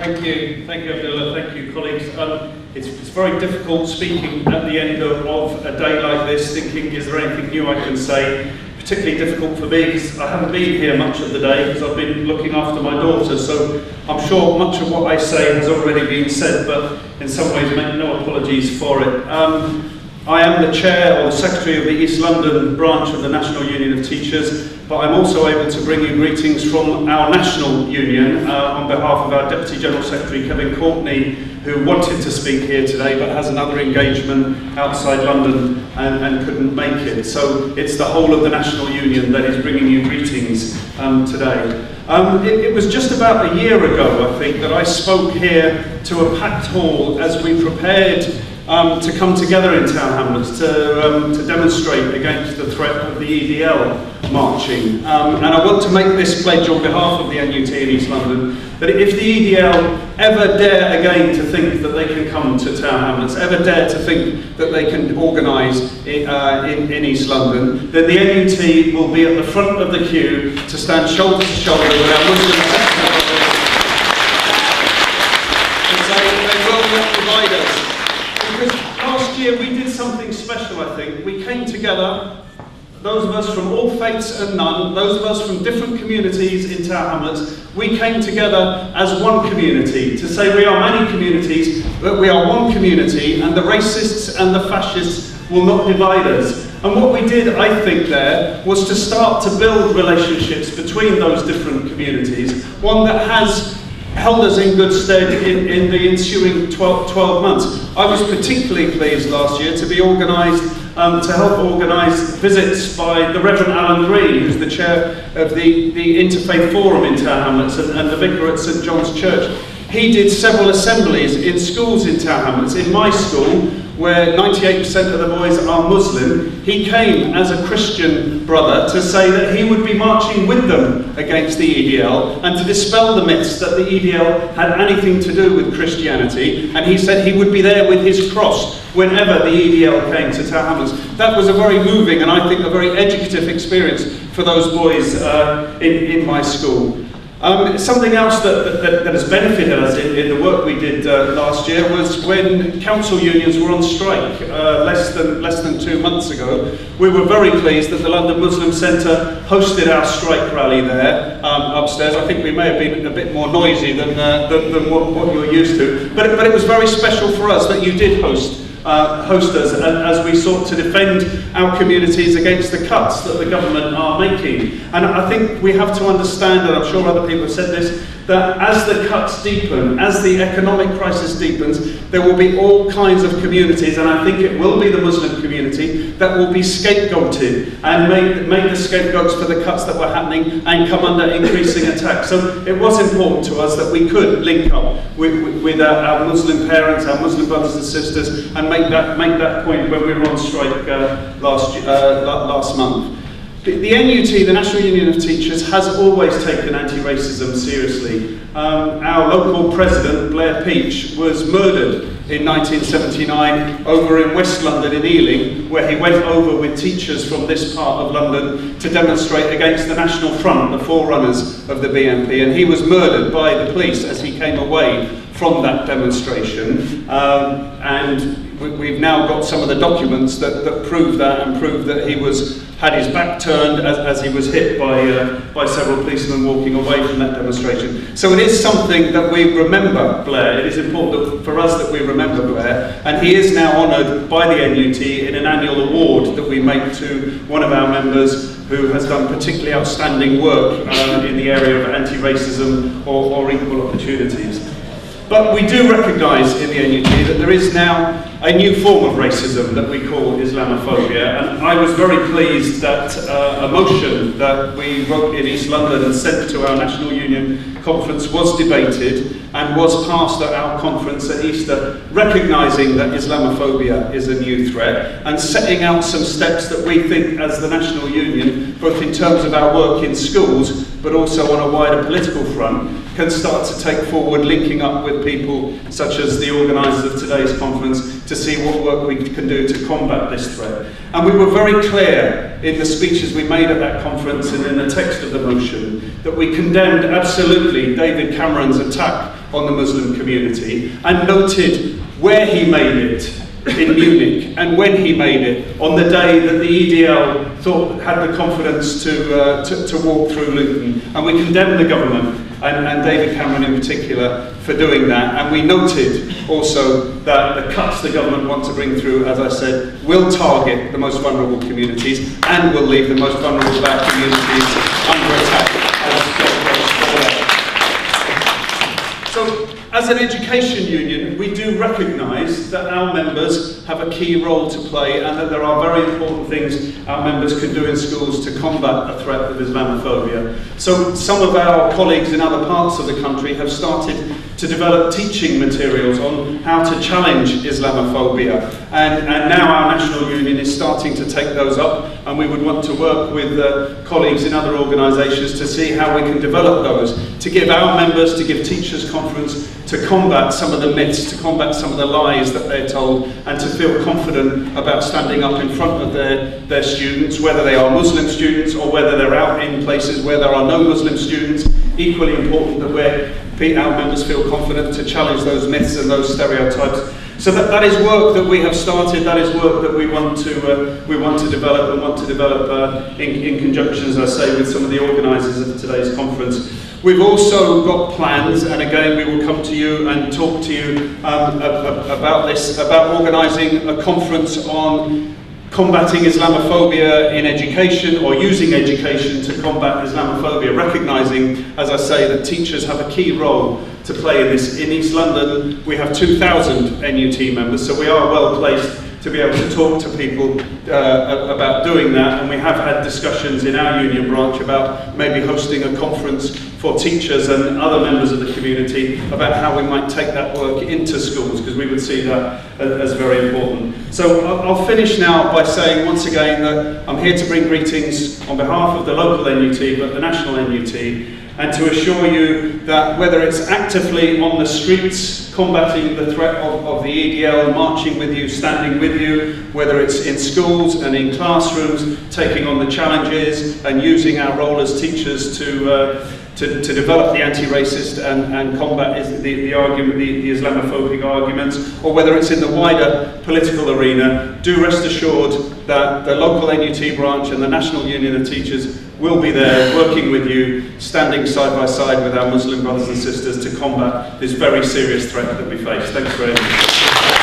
Thank you, Abdullah. Thank you, colleagues. It's very difficult speaking at the end of a day like this, thinking, is there anything new I can say? Particularly difficult for me because I haven't been here much of the day because I've been looking after my daughter, so I'm sure much of what I say has already been said, but in some ways make no apologies for it. I am the chair or the secretary of the East London branch of the National Union of Teachers, but I'm also able to bring you greetings from our national union on behalf of our Deputy General Secretary Kevin Courtney, who wanted to speak here today but has another engagement outside London and couldn't make it. So it's the whole of the national union that is bringing you greetings today. It was just about a year ago, I think, that I spoke here to a packed hall as we prepared to come together in Tower Hamlets to demonstrate against the threat of the EDL marching. And I want to make this pledge on behalf of the N.U.T in East London, that if the EDL ever dare again to think that they can come to Tower Hamlets, ever dare to think that they can organise in East London, then the N.U.T will be at the front of the queue to stand shoulder to shoulder with our Muslim brothers and say they will not divide us. Because last year we did something special, I think. We came together, those of us from all faiths and none, those of us from different communities in Tower Hamlets, we came together as one community to say we are many communities, but we are one community, and the racists and the fascists will not divide us. And what we did, I think, there was to start to build relationships between those different communities, one that has held us in good stead in the ensuing 12 months. I was particularly pleased last year to be to help organise visits by the Reverend Alan Green, who's the chair of the Interfaith Forum in Tower Hamlets and the vicar at St John's Church. He did several assemblies in schools in Tower Hamlets. In my school, where 98% of the boys are Muslim, he came as a Christian brother to say that he would be marching with them against the EDL and to dispel the myths that the EDL had anything to do with Christianity, and he said he would be there with his cross whenever the EDL came to Tower Hamlets. That was a very moving and I think a very educative experience for those boys in my school. Something else that has benefited us in the work we did last year was when council unions were on strike less than 2 months ago. We were very pleased that the London Muslim Centre hosted our strike rally there upstairs. I think we may have been a bit more noisy than what you're used to, but it was very special for us that you did host us as we sought to defend our communities against the cuts that the government are making. And I think we have to understand, and I'm sure other people have said this, that as the cuts deepen, as the economic crisis deepens, there will be all kinds of communities, and I think it will be the Muslim community, that will be scapegoated and made the scapegoats for the cuts that were happening and come under increasing attack. So it was important to us that we could link up with our Muslim parents, our Muslim brothers and sisters, and make that point when we were on strike last month. The N.U.T, the National Union of Teachers, has always taken anti-racism seriously. Our local president, Blair Peach, was murdered in 1979 over in West London in Ealing, where he went over with teachers from this part of London to demonstrate against the National Front, the forerunners of the BNP, and he was murdered by the police as he came away from that demonstration. And we've now got some of the documents that prove that, and prove that he had his back turned as he was hit by several policemen walking away from that demonstration. So it is something that we remember Blair. It is important for us that we remember Blair, and he is now honoured by the N.U.T in an annual award that we make to one of our members who has done particularly outstanding work in the area of anti-racism or equal opportunities. But we do recognise in the N.U.T that there is now a new form of racism that we call Islamophobia, and I was very pleased that a motion that we wrote in East London and sent to our National Union conference was debated and was passed at our conference at Easter, recognising that Islamophobia is a new threat and setting out some steps that we think as the National Union, both in terms of our work in schools but also on a wider political front, can start to take forward, linking up with people such as the organisers of today's conference to see what work we can do to combat this threat. And we were very clear in the speeches we made at that conference and in the text of the motion that we condemned absolutely David Cameron's attack on the Muslim community and noted where he made it in Munich and when he made it on the day that the EDL had the confidence to walk through Luton. And we condemned the government and David Cameron in particular for doing that. And we noted also that the cuts the government want to bring through, as I said, will target the most vulnerable communities and will leave the most vulnerable of our communities under attack. So, as an education union, we do recognise that our members have a key role to play and that there are very important things our members can do in schools to combat the threat of Islamophobia. So some of our colleagues in other parts of the country have started to develop teaching materials on how to challenge Islamophobia. And now our national union is starting to take those up, and we would want to work with colleagues in other organisations to see how we can develop those, to give our members, to give Teachers' Conference, to combat some of the myths, to combat some of the lies that they're told, and to feel confident about standing up in front of their students, whether they are Muslim students or whether they're out in places where there are no Muslim students. Equally important that our members feel confident to challenge those myths and those stereotypes. So that is work that we have started, that is work that we want to develop and want to develop in conjunction, as I say, with some of the organisers of today's conference. We've also got plans, and again we will come to you and talk to you about this, about organising a conference on combating Islamophobia in education, or using education to combat Islamophobia, recognising, as I say, that teachers have a key role to play in this. In East London we have 2,000 N.U.T members, so we are well placed to be able to talk to people about doing that, and we have had discussions in our union branch about maybe hosting a conference for teachers and other members of the community about how we might take that work into schools, because we would see that as very important. So I'll finish now by saying once again that I'm here to bring greetings on behalf of the local N.U.T, but the national N.U.T, and to assure you that whether it's actively on the streets combating the threat of the EDL, marching with you, standing with you, whether it's in schools and in classrooms, taking on the challenges and using our role as teachers to develop the anti-racist and combat the Islamophobic arguments, or whether it's in the wider political arena, do rest assured that the local N.U.T branch and the National Union of Teachers will be there working with you, standing side by side with our Muslim brothers and sisters to combat this very serious threat that we face. Thanks very much.